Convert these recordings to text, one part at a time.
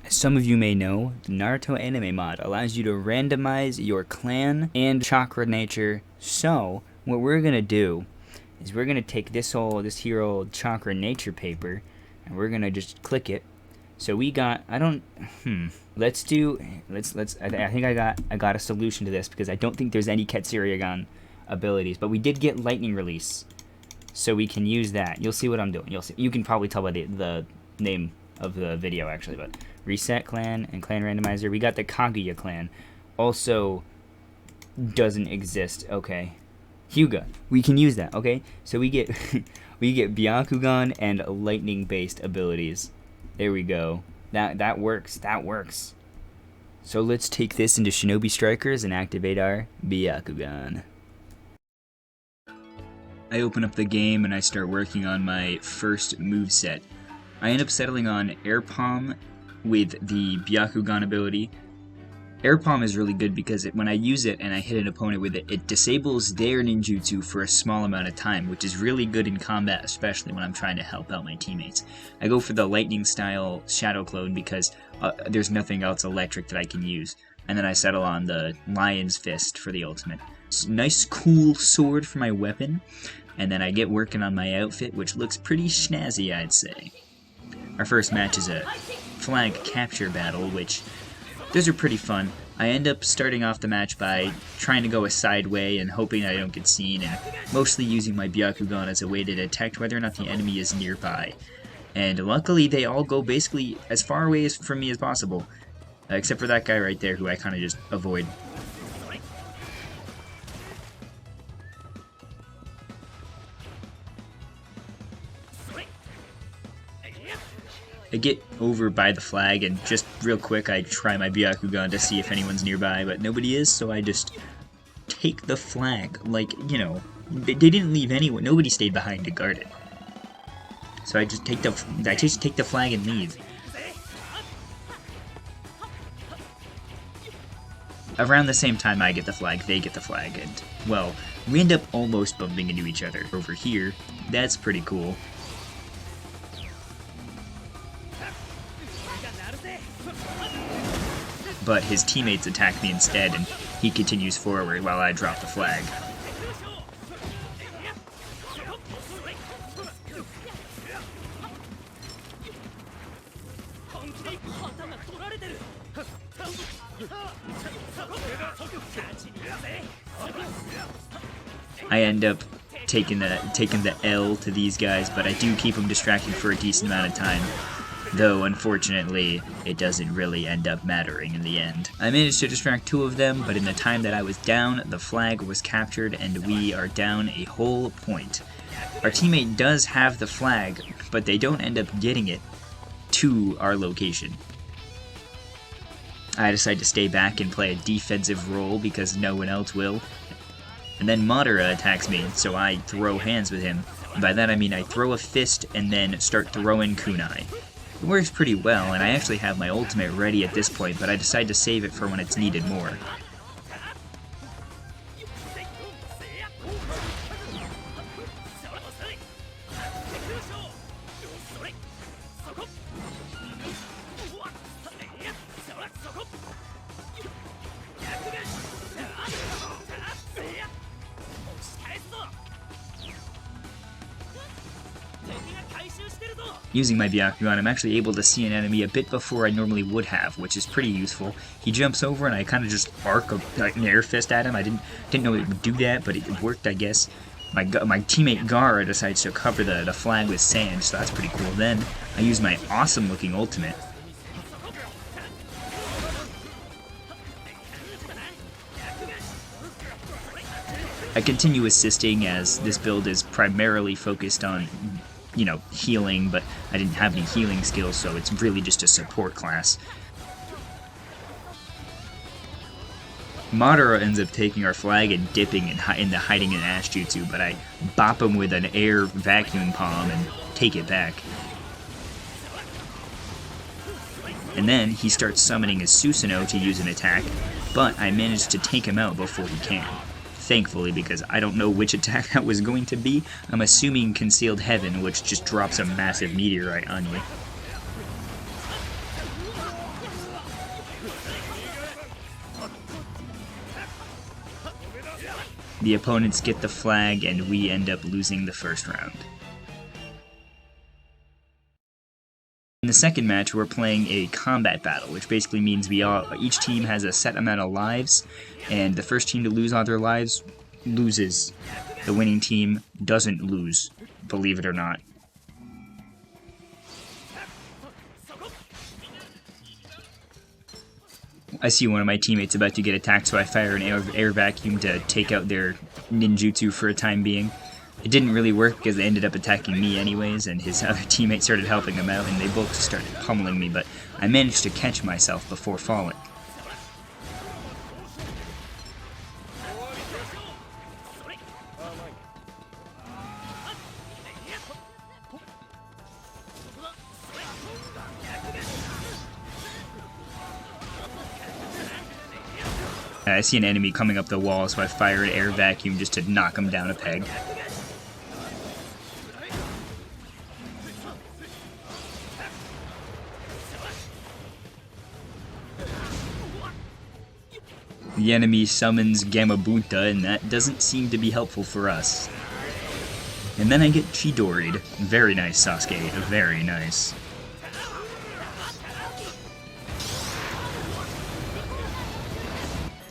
As some of you may know, the Naruto Anime Mod allows you to randomize your clan and chakra nature. So, what we're gonna do is we're gonna take this hero chakra nature paper, and we're gonna just click it. So we got, I think I got a solution to this, because I don't think there's any Ketsuryagan abilities, but we did get lightning release, so we can use that. You'll see what I'm doing. You can probably tell by the name of the video actually, but reset clan and clan randomizer. We got the Kaguya clan, also doesn't exist. Okay, Hyuga, we can use that. Okay, so we get we get Byakugan and lightning based abilities. There we go. That works. That works. So let's take this into Shinobi Strikers and activate our Byakugan. I open up the game and I start working on my first moveset. I end up settling on Air Palm with the Byakugan ability. Air Palm is really good because when I use it and I hit an opponent with it, it disables their ninjutsu for a small amount of time, which is really good in combat, especially when I'm trying to help out my teammates. I go for the lightning style Shadow Clone because there's nothing else electric that I can use. And then I settle on the Lion's Fist for the ultimate. Nice cool sword for my weapon. And then I get working on my outfit, which looks pretty snazzy, I'd say. Our first match is a flag capture battle, which those are pretty fun. I end up starting off the match by trying to go a side way and hoping I don't get seen, and mostly using my Byakugan as a way to detect whether or not the enemy is nearby. And luckily they all go basically as far away from me as possible, except for that guy right there who I kind of just avoid. I get over by the flag, and just real quick I try my Byakugan to see if anyone's nearby, but nobody is, so I just take the flag. Like, you know, they didn't leave anyone, nobody stayed behind to guard it. So I just take the flag and leave. Around the same time I get the flag, they get the flag, and, well, we end up almost bumping into each other over here. That's pretty cool. But his teammates attack me instead, and he continues forward while I drop the flag. I end up taking the L to these guys, but I do keep them distracted for a decent amount of time. Though, unfortunately, it doesn't really end up mattering in the end. I managed to distract two of them, but in the time that I was down, the flag was captured and we are down a whole point. Our teammate does have the flag, but they don't end up getting it to our location. I decide to stay back and play a defensive role because no one else will. And then Madara attacks me, so I throw hands with him. And by that I mean I throw a fist and then start throwing kunai. It works pretty well, and I actually have my ultimate ready at this point, but I decide to save it for when it's needed more. Using my Byakugan, I'm actually able to see an enemy a bit before I normally would have, which is pretty useful. He jumps over and I kind of just arc an air fist at him. I didn't know it would do that, but it worked, I guess. My teammate Gara decides to cover the flag with sand, so that's pretty cool. Then I use my awesome looking ultimate. I continue assisting as this build is primarily focused on, you know, healing, but I didn't have any healing skills, so it's really just a support class. Madara ends up taking our flag and dipping in the hiding in Ash Jutsu, but I bop him with an air vacuum palm and take it back. And then he starts summoning his Susanoo to use an attack, but I managed to take him out before he can. thankfully, because I don't know which attack that was going to be. I'm assuming Concealed Heaven, which just drops a massive meteorite on you. the opponents get the flag, and we end up losing the first round. In the second match, we're playing a combat battle, which basically means each team has a set amount of lives, and the first team to lose all their lives loses. The winning team doesn't lose, believe it or not. I see one of my teammates about to get attacked, so I fire an air vacuum to take out their ninjutsu for a time being. It didn't really work because they ended up attacking me anyways, and his other teammate started helping him out, and they both started pummeling me, but I managed to catch myself before falling. I see an enemy coming up the wall, so I fire an air vacuum just to knock him down a peg. The enemy summons Gamabunta, and that doesn't seem to be helpful for us. And then I get Chidori'd. Very nice, Sasuke. Very nice.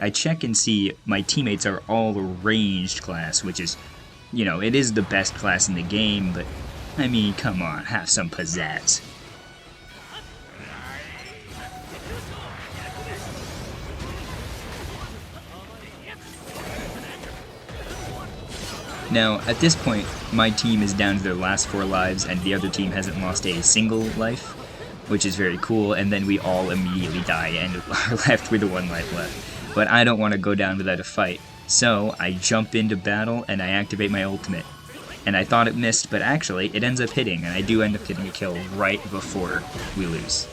I check and see my teammates are all ranged class, which is, you know, it is the best class in the game, but, I mean, come on, have some pizzazz. Now, at this point, my team is down to their last 4 lives, and the other team hasn't lost a single life, which is very cool, and then we all immediately die and are left with 1 life left. But I don't want to go down without a fight, so I jump into battle and I activate my ultimate. And I thought it missed, but actually, it ends up hitting, and I do end up getting a kill right before we lose.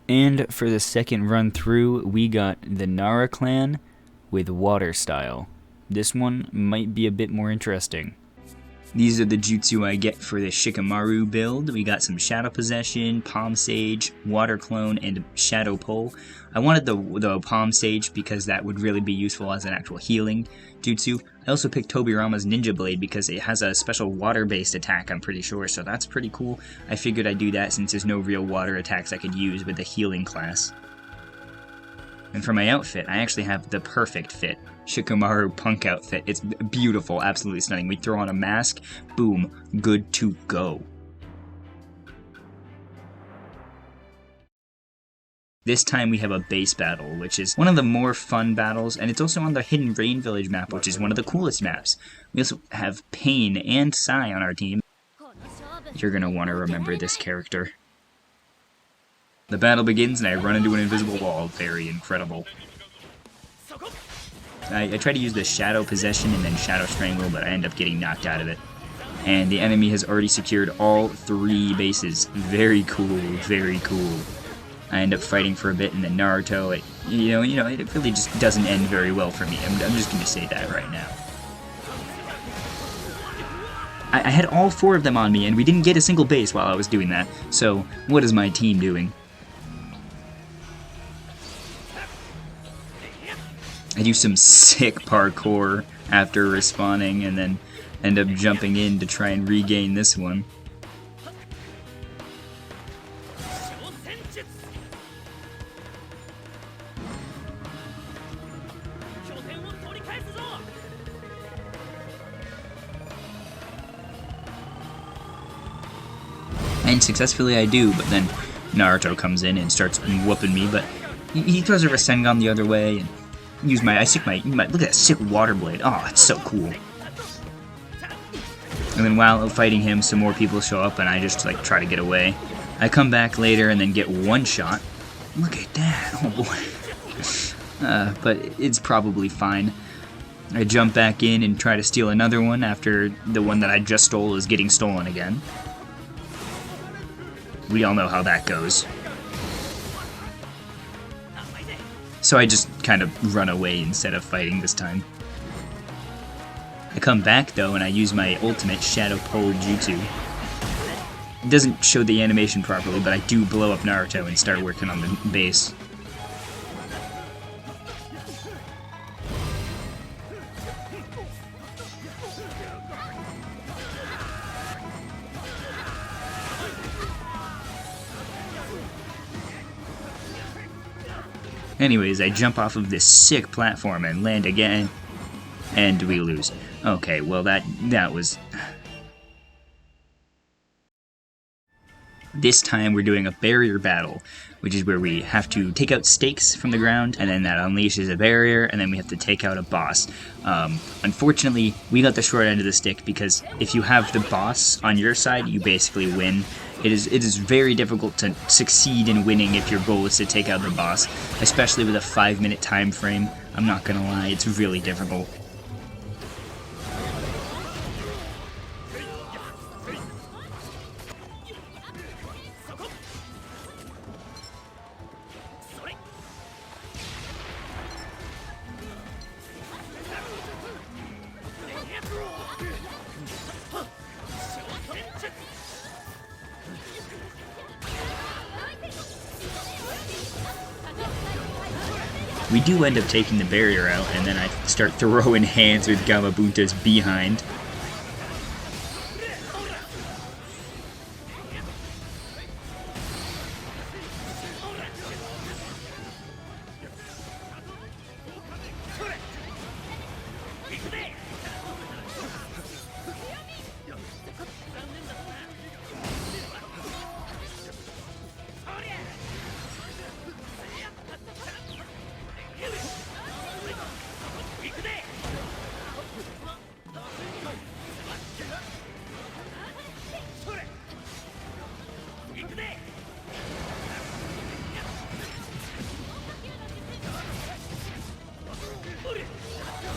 And for the second run through, we got the Nara clan with water style. This one might be a bit more interesting. These are the jutsu I get for the Shikamaru build. We got some Shadow Possession, Palm Sage, Water Clone, and Shadow Pull. I wanted the Palm Sage because that would really be useful as an actual healing jutsu. I also picked Tobirama's Ninja Blade because it has a special water-based attack, I'm pretty sure, so that's pretty cool. I figured I'd do that since there's no real water attacks I could use with the healing class. And for my outfit, I actually have the perfect fit. Shikamaru punk outfit. It's beautiful, absolutely stunning. We throw on a mask, boom, good to go. This time we have a base battle, which is one of the more fun battles, and it's also on the Hidden Rain Village map, which is one of the coolest maps. We also have Pain and Sai on our team. You're gonna want to remember this character. The battle begins, and I run into an invisible wall. Very incredible. I try to use the Shadow Possession and then Shadow Strangle, but I end up getting knocked out of it. And the enemy has already secured all 3 bases. Very cool, very cool. I end up fighting for a bit, and then Naruto, it really just doesn't end very well for me. I'm just going to say that right now. I had all 4 of them on me, and we didn't get a single base while I was doing that. So, what is my team doing? I do some sick parkour after respawning and then end up jumping in to try and regain this one. And successfully I do, but then Naruto comes in and starts whooping me, but he throws a Rasengan the other way and look at that sick water blade. Oh, it's so cool. And then while fighting him, some more people show up and I just try to get away. I come back later and then get 1 shot. Look at that. Oh boy. But it's probably fine. I jump back in and try to steal another one after the one that I just stole is getting stolen again. We all know how that goes. So I just kind of run away instead of fighting this time. I come back though and I use my ultimate Shadow Pull Jutsu. It doesn't show the animation properly, but I do blow up Naruto and start working on the base. Anyways, I jump off of this sick platform and land again, and we lose. Okay, well that was... This time we're doing a barrier battle, which is where we have to take out stakes from the ground, and then that unleashes a barrier, and then we have to take out a boss. Unfortunately, we got the short end of the stick, because if you have the boss on your side, you basically win. It is very difficult to succeed in winning if your goal is to take out the boss, especially with a 5-minute time frame. I'm not gonna lie, it's really difficult. We do end up taking the barrier out, and then I start throwing hands with Gamabunta's behind.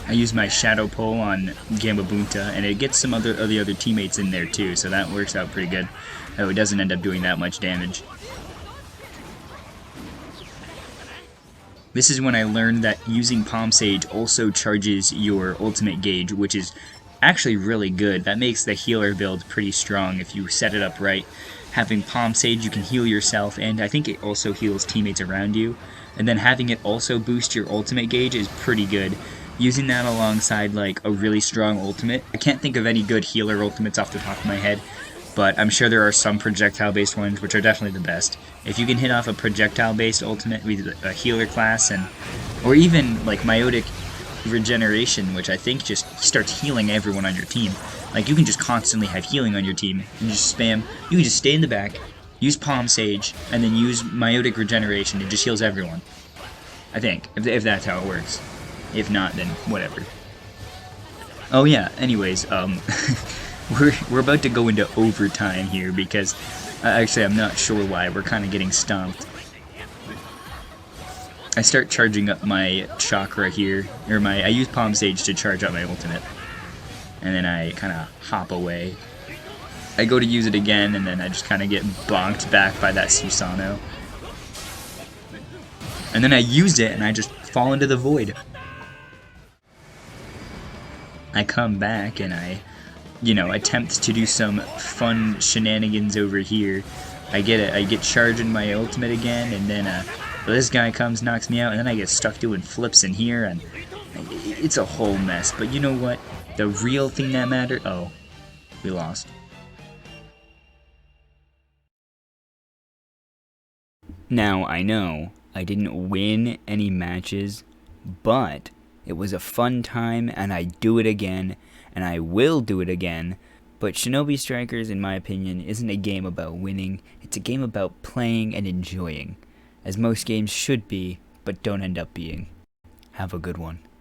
I use my Shadow Pull on Gamabunta, and it gets some of the other teammates in there too, so that works out pretty good. Oh, it doesn't end up doing that much damage. This is when I learned that using Palm Sage also charges your ultimate gauge, which is actually really good. That makes the healer build pretty strong if you set it up right. Having Palm Sage, you can heal yourself, and I think it also heals teammates around you. And then having it also boost your ultimate gauge is pretty good. Using that alongside like a really strong ultimate. I can't think of any good healer ultimates off the top of my head, but I'm sure there are some projectile-based ones, which are definitely the best. If you can hit off a projectile-based ultimate with a healer class, or even like Meiotic Regeneration, which I think just starts healing everyone on your team. Like, you can just constantly have healing on your team. You just spam. You can just stay in the back, use Palm Sage, and then use Meiotic Regeneration. It just heals everyone. I think, if that's how it works. If not, then whatever. Oh yeah, anyways, we're about to go into overtime here because, actually I'm not sure why, we're kind of getting stomped. I start charging up my chakra here, or I use Palm Sage to charge up my ultimate. And then I kind of hop away. I go to use it again, and then I just kind of get bonked back by that Susanoo. And then I use it, and I just fall into the void. I come back and I, attempt to do some fun shenanigans over here. I get charging my ultimate again, and then this guy comes, knocks me out, and then I get stuck doing flips in here, and it's a whole mess. But you know what? The real thing that mattered. Oh, we lost. Now I know I didn't win any matches, but it was a fun time, and I do it again, and I will do it again. But Shinobi Strikers, in my opinion, isn't a game about winning. It's a game about playing and enjoying, as most games should be, but don't end up being. Have a good one.